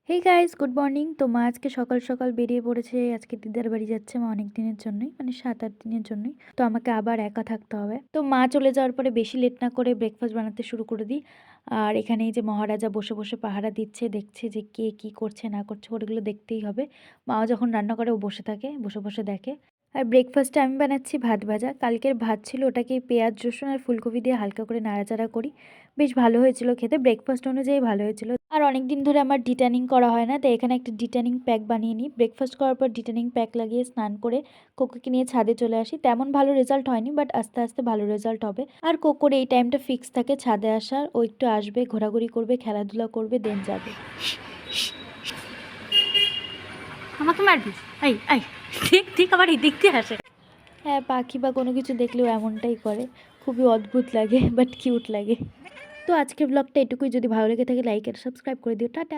Hey guys, good morning. তো মা আজকে সকাল সকাল বেরিয়ে পড়েছে। আজকে দিদার বাড়ি যাচ্ছে মা, অনেক দিনের জন্যই, মানে 7-8 দিনের জন্যই। তো আমাকে আবার একা থাকতে হবে। তো মা চলে যাওয়ার পরে বেশি লেট না করে ব্রেকফাস্ট বানাতে শুরু করে দিই। আর এখানে এই যে মহারাজা বসে বসে পাহারা দিচ্ছে, দেখছে যে কে কি করছে না করছে, ওগুলো দেখতেই হবে। মাও যখন রান্না করে ও বসে থাকে, বসে বসে দেখে। আর ব্রেকফাস্টে আমি বানাচ্ছি ভাত ভাজা। কালকের ভাত ছিল, ওটাকে পেঁয়াজ রসুন আর ফুলকপি দিয়ে হালকা করে নাড়াচাড়া করি। বেশ ভালো হয়েছিল খেতে, ব্রেকফাস্ট অনুযায়ী ভালো হয়েছিল। আর অনেক দিন ধরে আমার ডিট্যানিং করা হয় না, তাই এখানে একটা ডিট্যানিং প্যাক বানিয়ে নিই। ব্রেকফাস্ট করার পর ডিট্যানিং প্যাক লাগিয়ে স্নান করে কোকোকে নিয়ে ছাদে চলে আসি। তেমন ভালো রেজাল্ট হয়নি, বাট আস্তে আস্তে ভালো রেজাল্ট হবে। আর কোকোর এই টাইমটা ফিক্স থাকে ছাদে আসার। ও একটু আসবে, ঘোরাঘুরি করবে, খেলাধুলা করবে, দেন যাবে। আমাকে মারবি? এই এই ঠিক ঠিক আবার এই দিক দিয়ে আসে। হ্যাঁ, পাখি বা কোনো কিছু দেখলেও এমনটাই করে। খুবই অদ্ভুত লাগে, বাট কিউট লাগে। তো আজকের ব্লগটা এটুকুই। যদি ভালো লেগে থাকে লাইক আর সাবস্ক্রাইব করে দিও। টাটা।